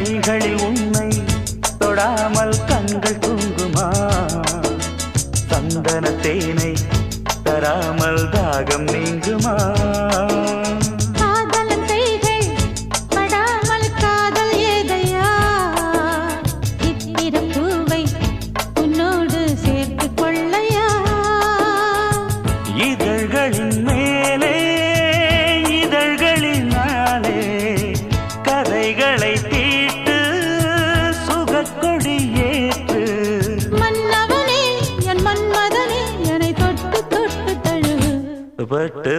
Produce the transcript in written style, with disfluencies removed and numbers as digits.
கைகளில் உன்னை தொடாமல் கண்கள் தூங்குமா சந்தன தேனை தராமல் தாகம் நீங்குமா இதழ்களின் மேலே இதழ்களினாலே கதைகளை தீட்டு சுகக்கொடி ஏற்று மன்னவனே என் மன்மதனே என்னை தொட்டு தொட்டு தழுவு பட்டு